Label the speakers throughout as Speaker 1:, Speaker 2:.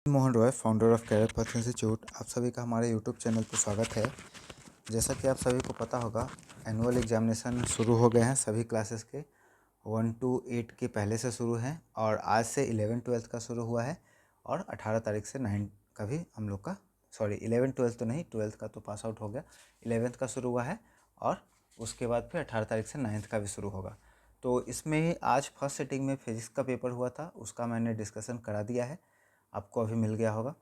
Speaker 1: Mohan Roy, founder of Career Path Institute. आप सभी का हमारे यूट्यूब चैनल पर स्वागत है। जैसा कि आप सभी को पता होगा, एनुअल एग्जामिनेशन शुरू हो गए हैं सभी क्लासेस के। 1 to 8 के पहले से शुरू हैं और आज से 11-12 का शुरू हुआ है और 18 तारीख से 9 का भी हम लोग का 11-12 तो नहीं, 12th का तो पास आउट हो गया, 11th का शुरू हुआ है और उसके बाद फिर 18 तारीख से 9th का भी शुरू होगा। तो इसमें आज फर्स्ट सिटिंग में फिजिक्स का पेपर हुआ था, उसका मैंने डिस्कशन करा दिया है, आपको अभी मिल गया होगा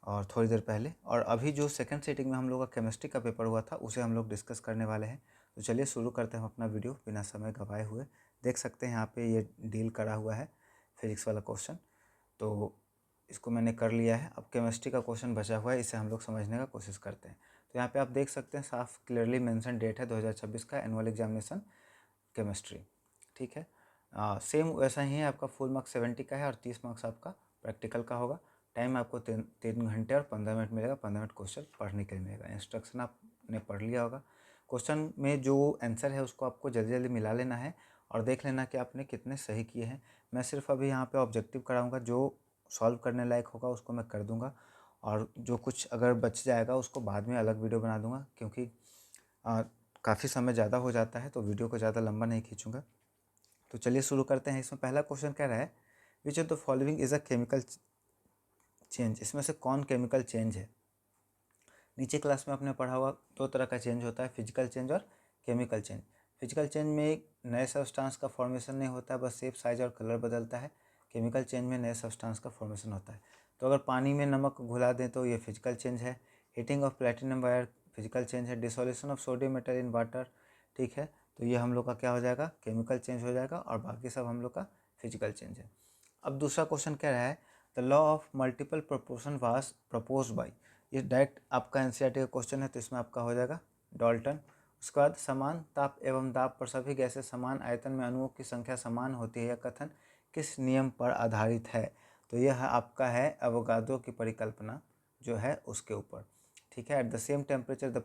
Speaker 1: और थोड़ी देर पहले। और अभी जो सेकंड सीटिंग में हम लोग का केमिस्ट्री का पेपर हुआ था उसे हम लोग डिस्कस करने वाले हैं। तो चलिए शुरू करते हैं हम अपना वीडियो बिना समय गंवाए हुए। देख सकते हैं यहाँ पे ये डील करा हुआ है फिजिक्स वाला क्वेश्चन, तो इसको मैंने कर लिया है। अब केमिस्ट्री का क्वेश्चन बचा हुआ है, इसे हम लोग समझने का कोशिश करते हैं। तो यहाँ पे आप देख सकते हैं साफ क्लियरली मेंशन डेट है 2026 का एनुअल एग्जामिनेशन केमिस्ट्री। ठीक है, सेम वैसा ही है, आपका फुल मार्क्स 70 का है और 30 मार्क्स आपका प्रैक्टिकल का होगा। टाइम आपको 3 घंटे और 15 मिनट मिलेगा। 15 मिनट क्वेश्चन पढ़ने के लिए मिलेगा। इंस्ट्रक्शन आपने पढ़ लिया होगा। क्वेश्चन में जो आंसर है उसको आपको जल्दी जल्दी मिला लेना है और देख लेना कि आपने कितने सही किए हैं। मैं सिर्फ अभी यहाँ पे ऑब्जेक्टिव कराऊंगा, जो सॉल्व करने लायक होगा उसको मैं कर दूंगा और जो कुछ अगर बच जाएगा उसको बाद में अलग वीडियो बना दूंगा, क्योंकि काफ़ी समय ज़्यादा हो जाता है तो वीडियो को ज़्यादा लंबा नहीं खींचूंगा। तो चलिए शुरू करते हैं। इसमें पहला क्वेश्चन कह रहा है, which of the following is a chemical change. इसमें से कौन केमिकल चेंज है। नीचे क्लास में आपने पढ़ा हुआ दो तरह का चेंज होता है, फिजिकल चेंज और केमिकल चेंज। फिजिकल चेंज में एक नए सब्सटेंस का फॉर्मेशन नहीं होता है, बस शेप, साइज और कलर बदलता है। केमिकल चेंज में नए सब्सटेंस का फॉर्मेशन होता है। तो अगर पानी में नमक घुला दें तो ये फिजिकल चेंज है। Heating of platinum wire physical change है। Dissolution of sodium metal in water, ठीक है, तो ये हम लोग का क्या हो जाएगा, केमिकल चेंज हो जाएगा और बाकी सब हम लोग का फिजिकल चेंज है। अब दूसरा क्वेश्चन कह रहा है, the law of multiple proportion was propose by. ये डायरेक्ट आपका एनसीईआरटी का क्वेश्चन है, तो इसमें आपका हो जाएगा डाल्टन। उसके बाद समान ताप एवं दाब पर सभी गैसें समान आयतन में अणुओं की संख्या समान होती है, यह कथन किस नियम पर आधारित है। तो यह आपका है एवोगाड्रो की परिकल्पना जो है उसके ऊपर। ठीक है, at the same temperature the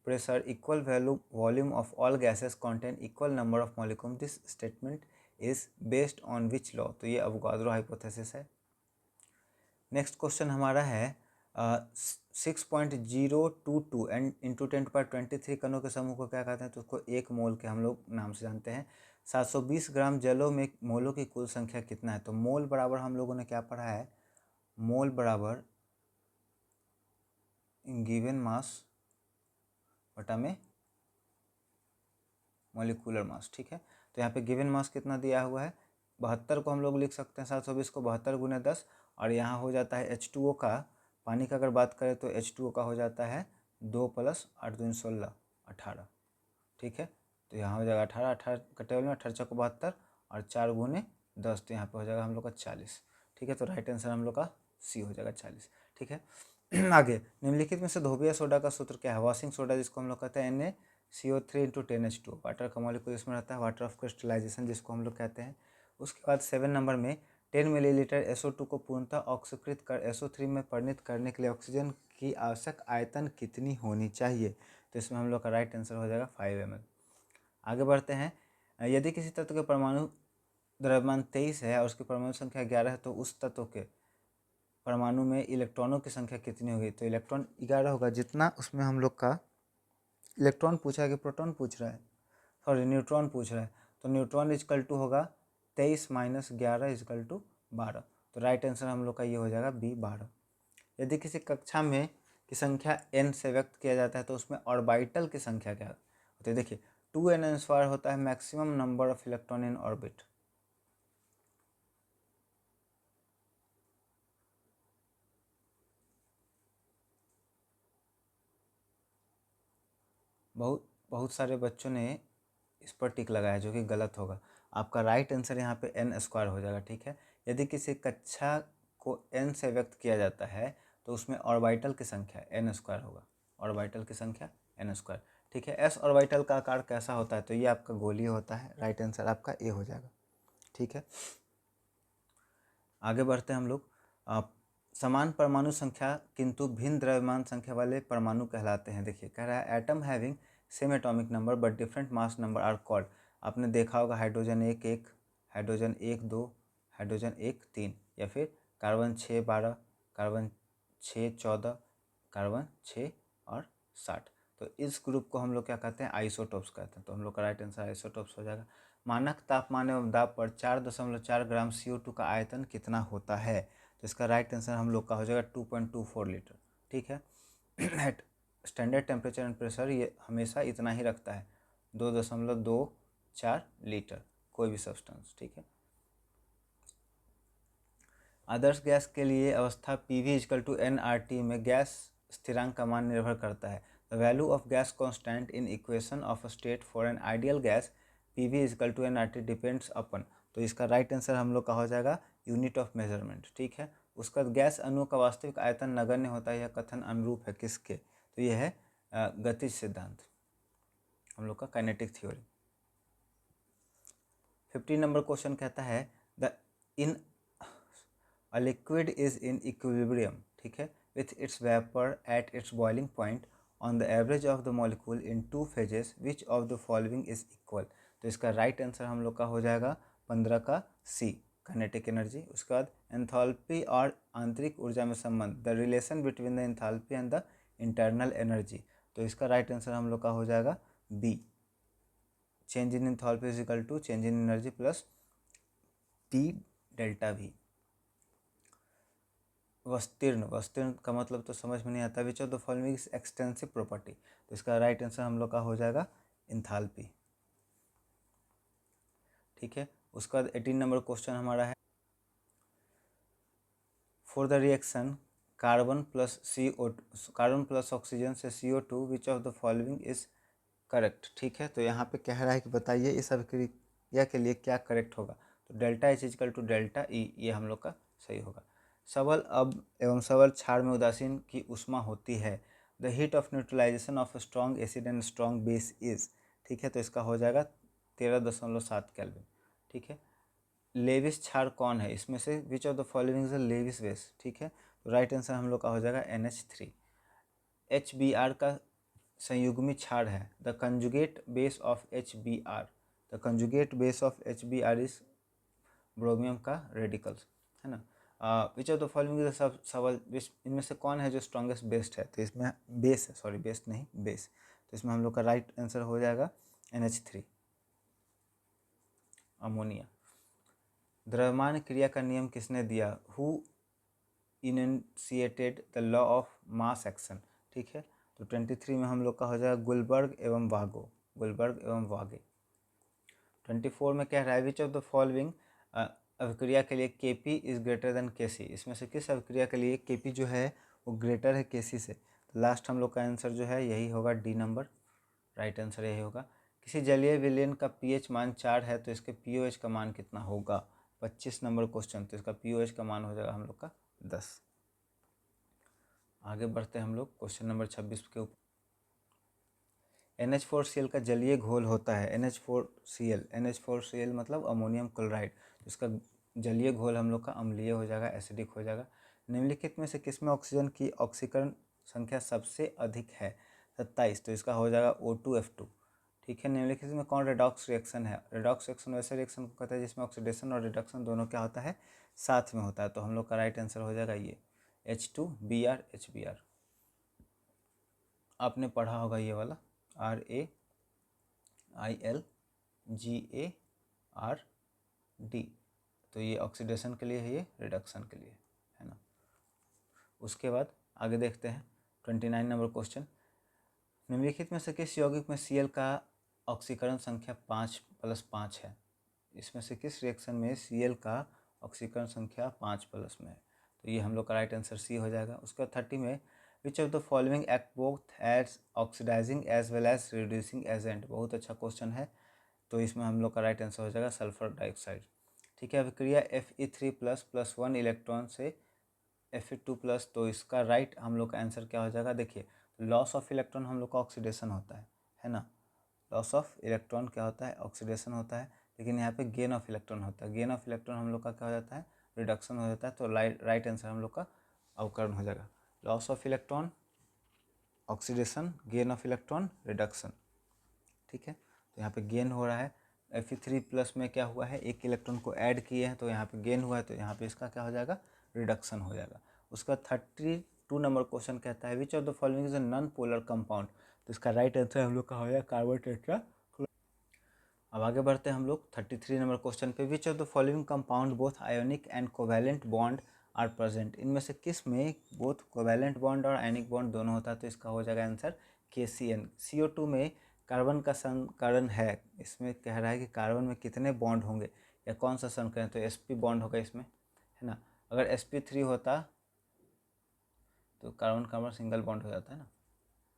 Speaker 1: pressure equal volume of all gases contain equal number of molecule. This statement is based on which law. तो ये एवोगाड्रो हाइपोथेसिस है। नेक्स्ट क्वेश्चन हमारा है 6.022 एंड इंटू 10⁻23 कणों के समूह को क्या कहते हैं। तो उसको एक मोल के हम लोग नाम से जानते हैं। 720 ग्राम जलों में मोलों की कुल संख्या कितना है। तो मोल बराबर हम लोगों ने क्या पढ़ा है, मोल बराबर गिवन मास बटा में मॉलिक्यूलर मास। ठीक है, तो यहाँ पे गिवन मास कितना दिया हुआ है, 72 को हम लोग लिख सकते हैं 720 को 72 गुने 10, और यहाँ हो जाता है H2O का, पानी का अगर बात करें तो H2O का हो जाता है 2 + 8 दूनी 16 18। ठीक है, तो यहाँ हो जाएगा 18, 18 का टेबल में 18 को 72 और 4 गुने 10, तो यहाँ पे हो जाएगा हम लोग का 40। ठीक है, तो राइट आंसर हम लोग का सी हो जाएगा 40। ठीक है, आगे निम्नलिखित में से धोबिया सोडा का सूत्र क्या है। वॉशिंग सोडा जिसको हम लोग कहते हैं NaCO3 × 10H2। वाटर का मॉलिक्यूल इसमें रहता है, वाटर ऑफ क्रिस्टलाइजेशन जिसको हम लोग कहते हैं। उसके बाद 7 नंबर में 10 मिलीलीटर SO2 को पूर्णतः ऑक्सीकृत कर SO3 में परिणत करने के लिए ऑक्सीजन की आवश्यक आयतन कितनी होनी चाहिए। तो इसमें हम लोग का राइट आंसर हो जाएगा 5 ml। आगे बढ़ते हैं, यदि किसी तत्व के परमाणु द्रव्यमान 23 है और उसकी परमाणु संख्या 11 है तो उस तत्व के परमाणु में इलेक्ट्रॉनों की संख्या कितनी होगी। तो इलेक्ट्रॉन 11 होगा, जितना उसमें हम लोग का इलेक्ट्रॉन पूछा है कि प्रोटॉन पूछ रहा है, सॉरी न्यूट्रॉन पूछ रहा है। तो न्यूट्रॉन इजकल टू होगा 23 - 11 इजकल टू 12। तो राइट आंसर हम लोग का ये हो जाएगा B 12। यदि किसी कक्षा में की संख्या n से व्यक्त किया जाता है तो उसमें ऑर्बिटल की संख्या क्या होती है। देखिए 2n² होता है maximum number of electron in orbit. बहुत सारे बच्चों ने इस पर टिक लगाया, जो कि गलत होगा। आपका राइट आंसर यहाँ पे n² हो जाएगा। ठीक है, यदि किसी कक्षा को n से व्यक्त किया जाता है तो उसमें ऑर्बिटल की संख्या n² होगा, ऑर्बिटल की संख्या n²। ठीक है, s ऑर्बिटल का आकार कैसा होता है, तो ये आपका गोलीय होता है। राइट आंसर आपका ए हो जाएगा। ठीक है, आगे बढ़ते हैं हम लोग। समान परमाणु संख्या किंतु भिन्न द्रव्यमान संख्या वाले परमाणु कहलाते हैं। देखिए कह रहा है, atom having same atomic number but different mass number are called. आपने देखा होगा हाइड्रोजन 1 1, हाइड्रोजन 1 2, हाइड्रोजन 1 3, या फिर कार्बन 6 12, कार्बन 6 14, कार्बन 6 और 60। तो इस ग्रुप को हम लोग क्या कहते हैं, आइसोटोप्स कहते हैं। तो हम लोग का राइट आंसर आइसोटोप्स हो जाएगा। मानक तापमान एवं दाब पर 4.4 ग्राम CO2 का आयतन कितना होता है? तो इसका राइट आंसर हम लोग का हो जाएगा 2.24 लीटर। ठीक है। At standard temperature and pressure ये हमेशा इतना ही रखता है, 2.24 लीटर कोई भी सब्सटेंस। ठीक है। आदर्श गैस के लिए अवस्था PV = nRT में गैस स्थिरांक का मान निर्भर करता है। The value of gas constant in equation of state for an ideal gas PV = nRT depends upon. तो इसका राइट आंसर हम लोग का हो जाएगा यूनिट ऑफ मेजरमेंट। ठीक है। उसका गैस अणु का वास्तविक आयतन नगण्य होता है, यह कथन अनुरूप है किसके? तो यह है गतिज सिद्धांत, हम लोग का काइनेटिक थ्योरी। 15 नंबर क्वेश्चन कहता है the in a liquid is in equilibrium, ठीक है, with its vapour at its boiling point on the average of the molecule in 2 phases which of the following is equal. तो इसका right answer हम लोग का हो जाएगा 15 का सी, काइनेटिक एनर्जी। उसके बाद एंथैल्पी और आंतरिक ऊर्जा में संबंध, the relation between the enthalpy and the internal energy. तो इसका राइट आंसर हम लोग का हो जाएगा B, change in enthalpy is equal to change in energy plus T delta V. विस्तीर्ण, विस्तीर्ण का मतलब तो समझ में नहीं आता। Which of the following is extensive property. तो इसका राइट आंसर हम लोग का हो जाएगा एंथैल्पी। ठीक है। उसके बाद 18 नंबर क्वेश्चन हमारा है for the reaction carbon plus oxygen से CO2 which of the following is correct. ठीक है। तो यहाँ पे कह रहा है कि बताइए इस अभिक्रिया के लिए क्या करेक्ट होगा। तो डेल्टा H = डेल्टा E, ये हम लोग का सही होगा। सबल अब एवं सबल क्षार में उदासीन की ऊष्मा होती है। The heat of neutralisation of strong acid and strong base is. ठीक है। तो इसका हो जाएगा 13.7 केल्विन। ठीक है। लेविस क्षार कौन है इसमें से? Which of the following is Lewis base. ठीक है। तो राइट आंसर हम लोग का हो जाएगा NH3। HBr का संयुग्मी क्षार है। The conjugate base of HBr, the conjugate base of HBr is ब्रोमियम का रेडिकल्स, है ना। विच ऑफ द फॉलोइंग सब सवाल इनमें से कौन है जो स्ट्रॉन्गेस्ट बेस्ट है? तो इसमें बेस है, सॉरी बेस्ट नहीं बेस। तो इसमें हम लोग का राइट आंसर हो जाएगा NH3, अमोनिया। द्रव्यमान क्रिया का नियम किसने दिया? Who initiated the law of mass action. ठीक है। तो 23 में हम लोग का हो जाएगा गुलबर्ग एवं वागो, गुलबर्ग एवं वागे। 24 में कह रहा है विच ऑफ द फॉलोइंग अभिक्रिया के लिए Kp is greater than Kc। इसमें से किस अभिक्रिया के लिए Kp जो है वो ग्रेटर है Kc से? तो लास्ट हम लोग का आंसर जो है यही होगा डी नंबर, राइट आंसर यही होगा। किसी जलीय विलयन का pH मान 4 है तो इसके pOH का मान कितना होगा? 25 नंबर क्वेश्चन। तो इसका pOH का मान हो जाएगा हम लोग का 10। आगे बढ़ते हैं हम लोग क्वेश्चन नंबर 26 के ऊपर। NH4Cl का जलीय घोल होता है। NH4Cl मतलब अमोनियम क्लोराइड। इसका जलीय घोल हम लोग का अम्लीय हो जाएगा, एसिडिक हो जाएगा। निम्नलिखित में से किसमें ऑक्सीजन की ऑक्सीकरण संख्या सबसे अधिक है? 27। तो इसका हो जाएगा O2F2। ठीक है। निम्नलिखित में कौन रेडॉक्स रिएक्शन है? रेडॉक्स रिएक्शन वैसे रिएक्शन को कहता है जिसमें ऑक्सीडेशन और रिडक्शन दोनों क्या होता है? साथ में होता है। तो हम लोग का राइट आंसर हो जाएगा ये H2Br HBr। आपने पढ़ा होगा ये वाला RAILGARD। तो ये ऑक्सीडेशन के लिए है, ये रिडक्शन के लिए है ना। उसके बाद आगे देखते हैं 29 नंबर क्वेश्चन। निम्नलिखित में से किस यौगिक में Cl का ऑक्सीकरण संख्या 5+5 है? इसमें से किस रिएक्शन में Cl का ऑक्सीकरण संख्या 5+ में है? तो ये हम लोग का राइट आंसर सी हो जाएगा। उसका 30 में which of the following act both as oxidising as well as reducing agent. बहुत अच्छा क्वेश्चन है। तो इसमें हम लोग का राइट आंसर हो जाएगा सल्फर डाइऑक्साइड। ठीक है। अभिक्रिया Fe3+ + 1 इलेक्ट्रॉन से Fe2+। तो इसका राइट हम लोग का आंसर क्या हो जाएगा? देखिए लॉस ऑफ इलेक्ट्रॉन हम लोग का ऑक्सीडेशन होता है ना। लॉस ऑफ इलेक्ट्रॉन क्या होता है? ऑक्सीडेशन होता है। लेकिन यहाँ पे गेन ऑफ इलेक्ट्रॉन होता है। गेन ऑफ इलेक्ट्रॉन हम लोग का क्या हो जाता है? रिडक्शन हो जाता है। तो राइट आंसर हम लोग का अवकरण हो जाएगा loss of electron, oxidation, gain of electron, reduction. ठीक है। तो यहाँ पे गेन हो रहा है। Fe3+ में क्या हुआ है? एक इलेक्ट्रॉन को ऐड किए हैं तो यहाँ पे गेन हुआ है। तो यहाँ पे इसका क्या हो जाएगा? रिडक्शन हो जाएगा। उसका 32 नंबर क्वेश्चन कहता है which of the following is a non polar compound, तो इसका राइट आंसर हम लोग का हो जाएगा कार्बन टेट्रा। अब आगे बढ़ते हैं हम लोग 33 नंबर क्वेश्चन पे, which of the following compound both ionic and covalent bond are present, इनमें से किस में बोथ कोवैलेंट बॉन्ड और आयनिक बॉन्ड दोनों होता है, तो इसका हो जाएगा आंसर KCN। CO2 में कार्बन का संकरण है, इसमें कह रहा है कि कार्बन में कितने बॉन्ड होंगे या कौन सा संकरण, तो sp बॉन्ड होगा इसमें, है ना। अगर sp3 होता तो कार्बन कार्बन सिंगल बॉन्ड हो जाता है ना,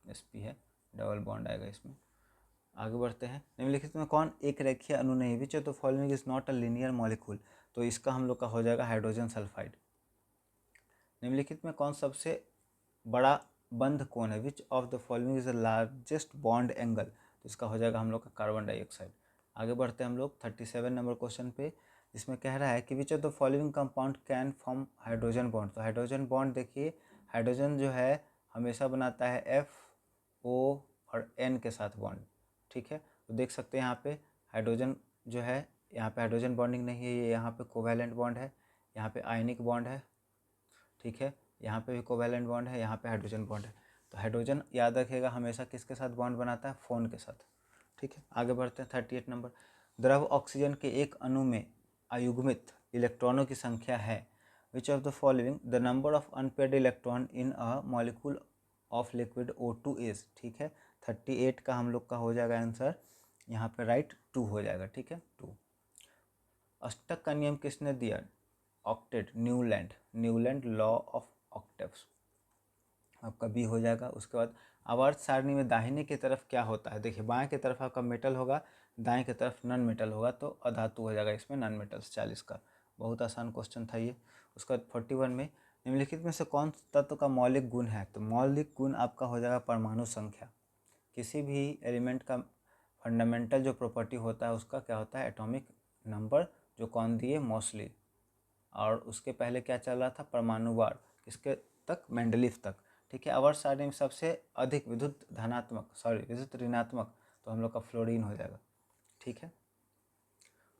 Speaker 1: sp है डबल बॉन्ड आएगा इसमें। आगे बढ़ते हैं, निम्नलिखित में कौन एक रेखीय अणु नहीं, विच of the following is not a linear molecule, तो इसका हम लोग का हो जाएगा हाइड्रोजन सल्फाइड। निम्नलिखित में कौन सबसे बड़ा बंध कोण है, which of the following is the largest bond angle, तो इसका हो जाएगा हम लोग का कार्बन डाइऑक्साइड। आगे बढ़ते हैं हम लोग 37 नंबर क्वेश्चन पे, इसमें कह रहा है कि विच of the following compound can form hydrogen bond, तो हाइड्रोजन बॉन्ड देखिए, हाइड्रोजन जो है हमेशा बनाता है FO और N के साथ बॉन्ड, ठीक है। तो देख सकते हैं यहाँ पे हाइड्रोजन जो है, यहाँ पे हाइड्रोजन बॉन्डिंग नहीं है, ये यहाँ पे कोवैलेंट बॉन्ड है, यहाँ पे आयनिक बॉन्ड है, ठीक है, यहाँ पे भी कोवैलेंट बॉन्ड है, यहाँ पे हाइड्रोजन बॉन्ड है। तो हाइड्रोजन याद रखिएगा हमेशा किसके साथ बॉन्ड बनाता है, फोन के साथ, ठीक है। आगे बढ़ते हैं 38 नंबर, द्रव ऑक्सीजन के एक अणु में अयुग्मित इलेक्ट्रॉनों की संख्या है, which of the following the number of unpaired electron in a molecule of liquid O2 is, ठीक है। 38 का हम लोग का हो जाएगा आंसर यहाँ पे राइट 2 हो जाएगा, ठीक है 2। अष्टक का नियम किसने दिया, octet, Newland law of octaves, आपका बी हो जाएगा। उसके बाद आवर्त सारणी में दाहिने की तरफ क्या होता है, देखिए बाएं की तरफ आपका मेटल होगा, दाएं की तरफ नॉन मेटल होगा, तो अधातु हो जाएगा इसमें नॉन मेटल्स 40 का। बहुत आसान क्वेश्चन था ये। उसके बाद 41 में निम्नलिखित में से कौन तत्व का मौलिक गुण है, तो मौलिक गुण आपका हो जाएगा परमाणु संख्या। किसी भी एलिमेंट का फंडामेंटल जो प्रॉपर्टी होता है उसका क्या होता है, एटॉमिक नंबर, जो कौन दिए, मोस्टली। और उसके पहले क्या चल रहा था, परमाणुवार, किसके तक, मेंडलीफ तक, ठीक है। आवर्त सारणी में सबसे अधिक विद्युत ऋणात्मक, तो हम लोग का फ्लोरीन हो जाएगा, ठीक है।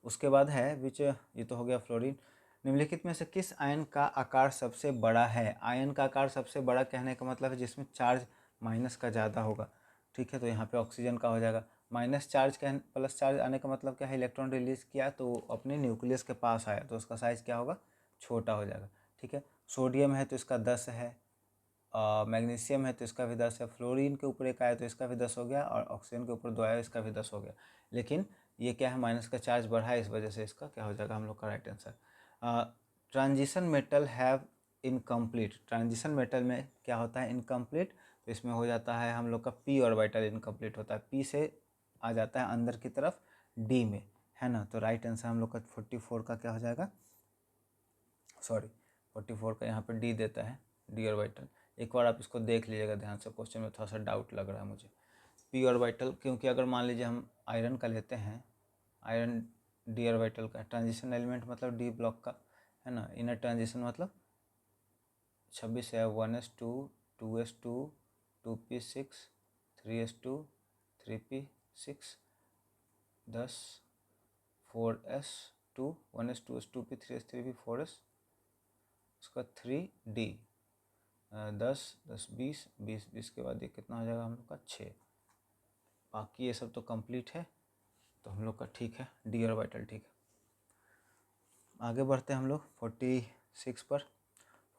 Speaker 1: उसके बाद है विच, ये तो हो गया फ्लोरीन। निम्नलिखित में से किस आयन का आकार सबसे बड़ा है, आयन का आकार सबसे बड़ा कहने का मतलब है जिसमें चार्ज माइनस का ज़्यादा होगा, ठीक है। तो यहाँ पे ऑक्सीजन का हो जाएगा, माइनस चार्ज का प्लस चार्ज आने का मतलब क्या है, इलेक्ट्रॉन रिलीज किया तो अपने न्यूक्लियस के पास आया, तो उसका साइज़ क्या होगा, छोटा हो जाएगा, ठीक है। सोडियम है तो इसका 10 है, मैग्नीशियम है तो इसका भी 10 है, फ्लोरीन के ऊपर एक आया तो इसका भी 10 हो गया, और ऑक्सीजन के ऊपर 2 आया इसका भी 10 हो गया। लेकिन ये क्या है, माइनस का चार्ज बढ़ा है, इस वजह से इसका क्या हो जाएगा हम लोग का right answer. Transition metal have incomplete, transition metal में क्या होता है, इनकम्प्लीट, तो इसमें हो जाता है हम लोग का p ऑर्बिटल इनकम्प्लीट होता है, p से आ जाता है अंदर की तरफ d में, है ना। तो राइट आंसर हम लोग का 44 का क्या हो जाएगा, सॉरी 44 का यहाँ पे d देता है, d ऑर्बिटल। एक बार आप इसको देख लीजिएगा ध्यान से, क्वेश्चन में थोड़ा सा डाउट लग रहा है मुझे, p ऑर्बिटल, क्योंकि अगर मान लीजिए हम आयरन का लेते हैं, आयरन d ऑर्बिटल का, ट्रांजिशन एलिमेंट मतलब d ब्लॉक का, है ना। इनर ट्रांजिशन मतलब 26 है, 1s2 2s2 2p6 3s2 3p6 10 4s2 1s 2s 2p 3s 3p 4s, उसका 3d 10 10 20 20 20 के बाद ये कितना हो जाएगा हम लोग का 6। बाकी ये सब तो कंप्लीट है, तो हम लोग का ठीक है, डी ऑर्बिटल ठीक है। आगे बढ़ते हैं हम लोग 46 पर।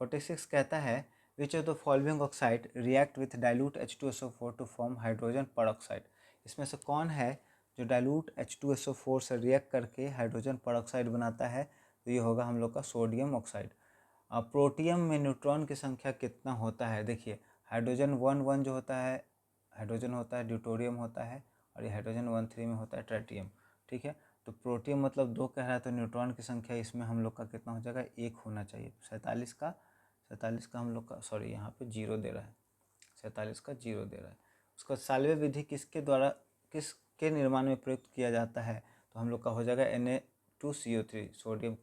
Speaker 1: 46 कहता है which of the following oxide react with dilute H2SO4 to form hydrogen peroxide, इसमें से कौन है जो डाइल्यूट H2SO4 से रिएक्ट करके हाइड्रोजन परऑक्साइड बनाता है, तो ये होगा हम लोग का सोडियम ऑक्साइड। प्रोटियम में न्यूट्रॉन की संख्या कितना होता है, देखिए हाइड्रोजन 1 जो होता है, हाइड्रोजन होता है, ड्यूटोरियम होता है, और ये हाइड्रोजन 1 3 में होता है ट्राइटियम, ठीक है। तो प्रोटियम मतलब 2 कह रहा है, तो न्यूट्रॉन की संख्या इसमें हम लोग का कितना हो जाएगा, 1 होना चाहिए। 47 का हम लोग का, सॉरी यहाँ पे 0 दे रहा है, 47 का 0 दे रहा है। उसका साल्वे विधि किसके द्वारा, किसके निर्माण में प्रयुक्त किया जाता है, तो हम लोग का हो जाएगा Na2CO3 sodium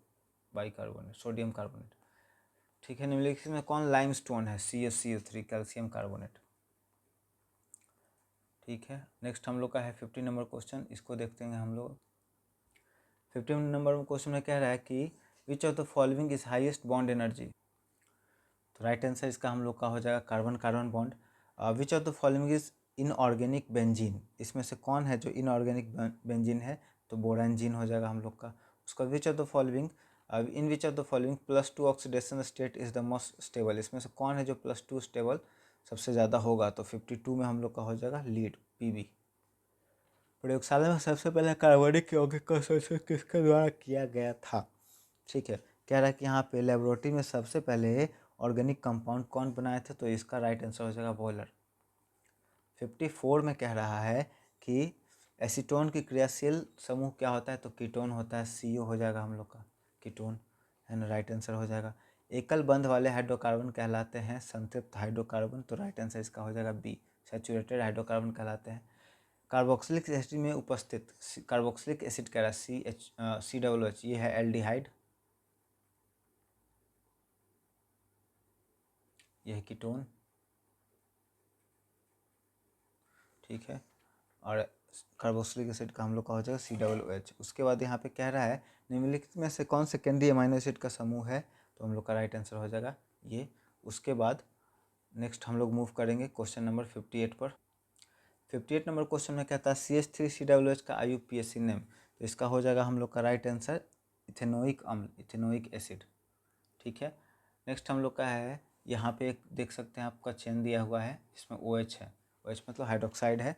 Speaker 1: bicarbonate, sodium carbonate, ठीक है। निम्नलिखित में कौन लाइमस्टोन है, CaCO3 कैल्शियम कार्बोनेट, ठीक है। नेक्स्ट हम लोग का है 50 नंबर क्वेश्चन, इसको देखते हैं हम लोग। 50 नंबर क्वेश्चन में कह रहा है कि विच of the following is highest bond energy, तो राइट आंसर इसका हम लोग का हो जाएगा carbon carbon bond. Which of the following is inorganic benzene, इसमें से कौन है जो इनऑर्गेनिक बेंजीन है, तो बोरेंजीन हो जाएगा हम लोग का। उसका विच of the following in which of the following +2 oxidation state is the most stable, इसमें से कौन है जो +2 स्टेबल सबसे ज़्यादा होगा, तो 52 में हम लोग का हो जाएगा लीड पीबी। प्रयोगशाला में सबसे पहले कार्बनिक यौगिक का संश्लेषण किसके द्वारा किया गया था, ठीक है। कह रहा है कि यहाँ पे लेबोरेटरी में सबसे पहले ऑर्गेनिक कंपाउंड कौन बनाए थे, तो इसका राइट आंसर हो जाएगा बॉयलर। 54 में कह रहा है कि एसीटोन की क्रियाशील समूह क्या होता है, तो कीटोन होता है, CO हो जाएगा हम लोग का, कीटोन है ना, राइट आंसर हो जाएगा। एकल बंध वाले हाइड्रोकार्बन कहलाते हैं संतृप्त हाइड्रोकार्बन, तो राइट आंसर इसका हो जाएगा बी, सैचुरेटेड हाइड्रोकार्बन कहलाते हैं। कार्बोक्सिलिक एसिड में उपस्थित कार्बोक्सिलिक एसिड कह रहा है COH, ये है एल्डिहाइड, यह है कीटोन, ठीक है। और कार्बोक्सिलिक एसिड का हम लोग का हो जाएगा COOH। उसके बाद यहाँ पे कह रहा है निम्नलिखित में से कौन सेकेंडरी अमाइनो एसिड का समूह है, तो हम लोग का राइट आंसर हो जाएगा ये। उसके बाद नेक्स्ट हम लोग मूव करेंगे क्वेश्चन नंबर 58 पर। 58 नंबर क्वेश्चन में कहता है CH3COOH का IUPAC नेम, तो इसका हो जाएगा हम लोग का राइट आंसर इथेनोइक अम्ल, इथेनोइक एसिड, ठीक है। नेक्स्ट हम लोग का है, यहाँ पे एक देख सकते हैं आपका चेन दिया हुआ है, इसमें OH है, OH मतलब हाइड्रोक्साइड है,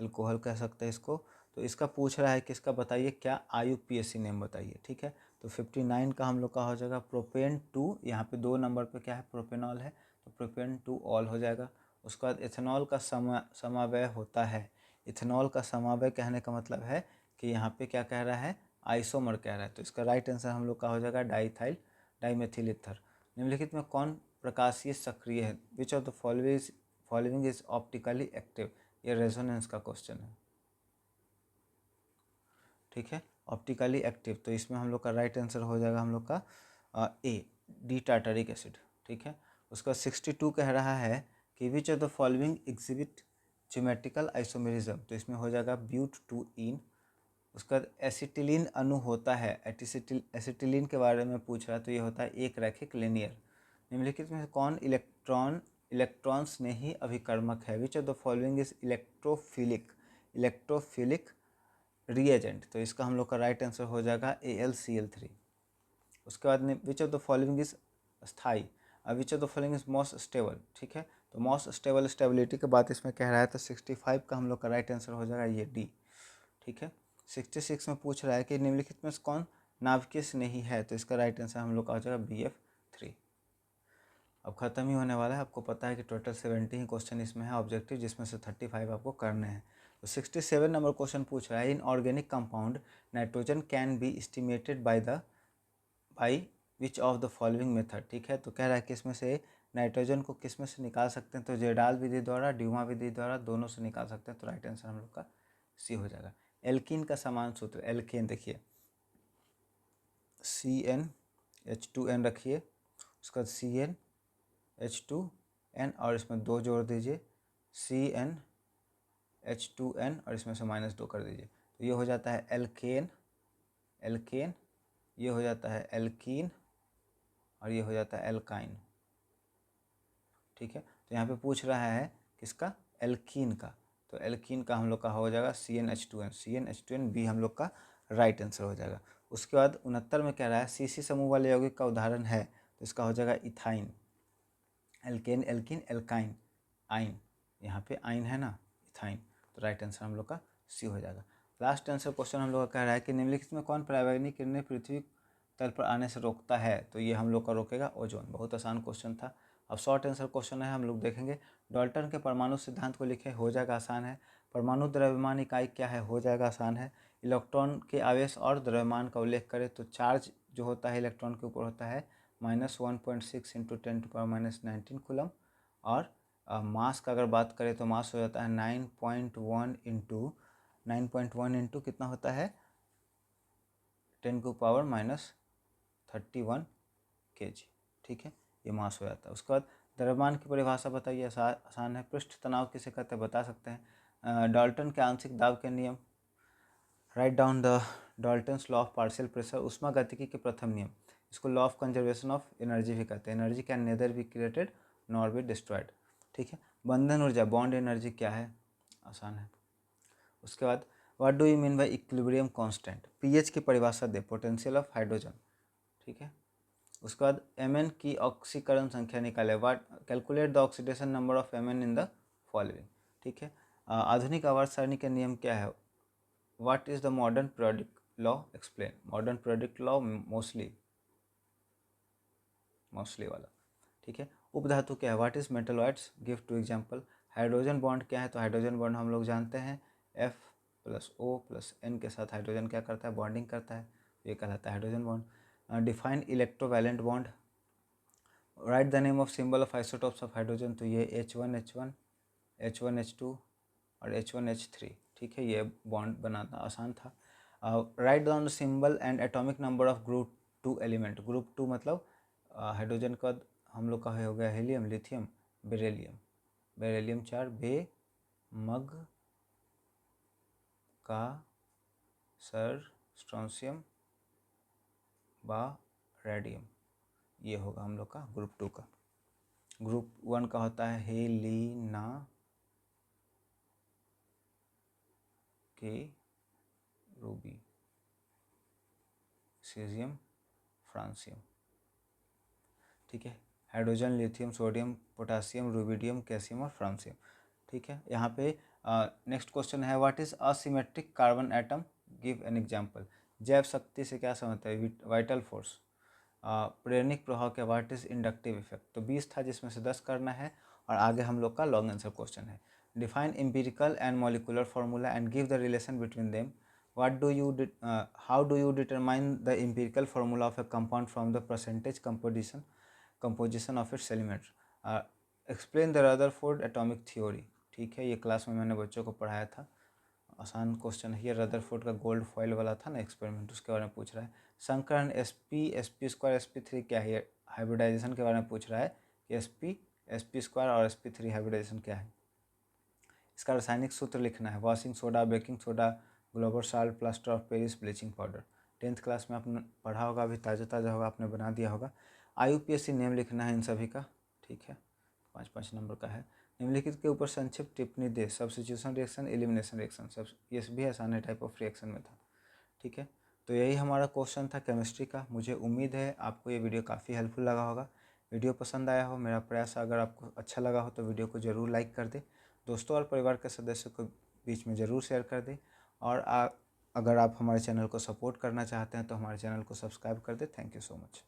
Speaker 1: एल्कोहल कह सकते हैं इसको। तो इसका पूछ रहा है कि इसका बताइए क्या IUPAC नेम बताइए, ठीक है। तो 59 का हम लोग का हो जाएगा प्रोपेन 2, यहाँ पे 2 नंबर पे क्या है, प्रोपेनॉल है, तो प्रोपेन 2 ऑल हो जाएगा। उसके बाद इथेनॉल का समावय होता है, इथेनॉल का समावय कहने का मतलब है कि यहाँ पे क्या कह रहा है, आइसोमर कह रहा है, तो इसका राइट आंसर हम लोग का हो जाएगा डाइमेथिल ईथर। निम्नलिखित में कौन प्रकाशीय सक्रिय है, which of the following is optically active, ये रेजोनेंस का क्वेश्चन है, ठीक है, ऑप्टिकली एक्टिव। तो इसमें हम लोग का राइट आंसर हो जाएगा हम लोग का ए, डी टार्टरिक एसिड, ठीक है। उसका 62 कह रहा है कि विच of the following exhibit geometrical isomerism, तो इसमें हो जाएगा ब्यूट-2-ईन। उसका एसिटिलीन अणु होता है, एसिटिलीन के बारे में पूछ रहा है, तो ये होता है एक रैखिक लिनियर। निम्नलिखित में कौन इलेक्ट्रॉन्स में ही अभिकर्मक है, which of the following is electrophilic reagent, तो इसका हम लोग का राइट आंसर हो जाएगा AlCl3। उसके बाद में which of the following is स्थाई, which of the following is most stable, ठीक है। तो मोस्ट स्टेबल स्टेबिलिटी के बाद इसमें कह रहा है, तो 65 का हम लोग का राइट आंसर हो जाएगा ये डी, ठीक है। 66 में पूछ रहा है कि निम्नलिखित में कौन नाभिकीय स्नेही है, तो इसका राइट आंसर हम लोग का हो जाएगा BF3। अब खत्म ही होने वाला है, आपको पता है कि टोटल 70 ही क्वेश्चन इसमें है ऑब्जेक्टिव, जिसमें से 35 आपको करने हैं। तो 67 नंबर क्वेश्चन पूछ रहा है in organic compound nitrogen can be estimated by which of the following method, ठीक है। तो कह रहा है कि इसमें से नाइट्रोजन को किस में से निकाल सकते हैं, तो जेडाल विधि द्वारा, ड्यूमा विधि द्वारा, दोनों से निकाल सकते हैं, तो राइट आंसर हम लोग का सी हो जाएगा। एल्कीन का समान सूत्र, एल्केन देखिए CnH2n रखिए, उसका CnH2n और इसमें 2 जोड़ दीजिए, CnH2n और इसमें से -2 कर दीजिए, तो ये हो जाता है एल्केन, ये हो जाता है एल्कीन और ये हो जाता है एल्काइन, ठीक है। तो यहाँ पे पूछ रहा है किसका, एल्कीन का, तो एल्कीन का हम लोग का हो जाएगा CnH2n बी हम लोग का राइट आंसर हो जाएगा। उसके बाद 69 में कह रहा है CC समूह वाले यौगिक का उदाहरण है, तो इसका हो जाएगा इथाइन, एल्केन, एल्कीन, एल्काइन, आइन, यहाँ पे आइन है ना, इथाइन, तो राइट आंसर हम लोग का सी हो जाएगा। लास्ट आंसर क्वेश्चन हम लोग का कह रहा है कि निम्नलिखित में कौन पराबैंगनी किरणें पृथ्वी तल पर आने से रोकता है, तो ये हम लोग का रोकेगा ओजोन। बहुत आसान क्वेश्चन था। अब शॉर्ट आंसर क्वेश्चन है, हम लोग देखेंगे। डाल्टन के परमाणु सिद्धांत को लिखे, हो जाएगा आसान है। परमाणु द्रव्यमान इकाई क्या है, हो जाएगा आसान है। इलेक्ट्रॉन के आवेश और द्रव्यमान का उल्लेख करें तो चार्ज जो होता है इलेक्ट्रॉन के ऊपर होता है -1.6 × 10⁻19 कूलम, और मास का अगर बात करें तो मास हो जाता है 9.1 इंटू कितना होता है 10⁻31 kg, ठीक है, ये मास हो जाता है। उसके बाद द्रव्यमान की परिभाषा बताइए, आसान है। पृष्ठ तनाव किसे कहते हैं, बता सकते हैं। डाल्टन के आंशिक दाब के नियम, write down the Dalton's law of partial pressure. उष्मागतिकी के प्रथम नियम, इसको law of conservation of energy भी कहते हैं। Energy can neither be created nor be destroyed, ठीक है। बंधन ऊर्जा बॉन्ड एनर्जी क्या है, आसान है। उसके बाद what do you mean by equilibrium constant, pH की परिभाषा दे, पोटेंशियल ऑफ हाइड्रोजन, ठीक है। उसके बाद Mn की ऑक्सीकरण संख्या निकाले, what calculate the oxidation number of Mn in the following, ठीक है। आधुनिक आवर्त सारणी का नियम क्या है, what is the modern periodic law, explain. Modern periodic law mostly वाला, ठीक है। उपधातु क्या है, what is metalloids, give two example. Hydrogen bond क्या है, तो हाइड्रोजन बॉन्ड हम लोग जानते हैं F+O+N के साथ हाइड्रोजन क्या करता है, बॉन्डिंग करता है, ये कहलाता है hydrogen bond. Define electrovalent bond, right the name of symbol of isotopes of hydrogen, तो ये H1H1, H1H2 और H1H3, ठीक है। ये बॉन्ड बनाना आसान था। Right down the symbol and atomic number of group 2 element, group 2 मतलब हाइड्रोजन का हम लोग का हो गया हीलियम, लिथियम, बेरिलियम, बेरिलियम 4, बे, मग, का, सर, स्ट्रोंशियम, बा, रेडियम, ये होगा हम लोग का ग्रुप 2 का। ग्रुप 1 का होता है हेलिना, के, रूबी, सीजियम, फ्रांसियम, ठीक है। Hydrogen, lithium, sodium, potassium, rubidium, calcium और फ्रांसियम, ठीक है। यहाँ पे नेक्स्ट क्वेश्चन है, what is asymmetric carbon atom, give an example. जैव शक्ति से क्या समझते हैं, वाइटल फोर्स। प्रेरणिक प्रभाव क्या, व्हाट इज इंडक्टिव इफेक्ट। तो 20 था जिसमें से 10 करना है और आगे हम लोग का लॉन्ग आंसर क्वेश्चन है। Define empirical and molecular formula and give the relation between them. How do you determine the empirical formula of A compound from the percentage composition of its element. Explain the Rutherford atomic theory, ठीक है। ये class में मैंने बच्चों को पढ़ाया था, आसान क्वेश्चन है ये। रदरफोर्ड का गोल्ड फॉइल वाला था ना एक्सपेरिमेंट, उसके बारे में पूछ रहा है। संकरण sp² sp3 क्या है, हाइब्रिडाइजेशन के बारे में पूछ रहा है कि sp² और sp3 हाइब्रिडाइजेशन क्या है। इसका रासायनिक सूत्र लिखना है, washing soda, baking soda, global salt, plaster of Paris, bleaching powder. 10th class में आपने पढ़ा होगा, अभी ताज़ा होगा, आपने बना दिया होगा। IUPAC नेम लिखना है इन सभी का, ठीक है। 5 नंबर का है। निम्नलिखित के ऊपर संक्षिप्त टिप्पणी दे, सब्स्टिट्यूशन रिएक्शन, एलिमिनेशन रिएक्शन, सब ये भी आसान है, टाइप ऑफ रिएक्शन में था, ठीक है। तो यही हमारा क्वेश्चन था केमिस्ट्री का। मुझे उम्मीद है आपको ये वीडियो काफ़ी हेल्पफुल लगा होगा। वीडियो पसंद आया हो, मेरा प्रयास अगर आपको अच्छा लगा हो तो वीडियो को ज़रूर लाइक कर दे, दोस्तों और परिवार के सदस्यों को बीच में ज़रूर शेयर कर दे। और अगर आप हमारे चैनल को सपोर्ट करना चाहते हैं तो हमारे चैनल को सब्सक्राइब कर दे। Thank you so much.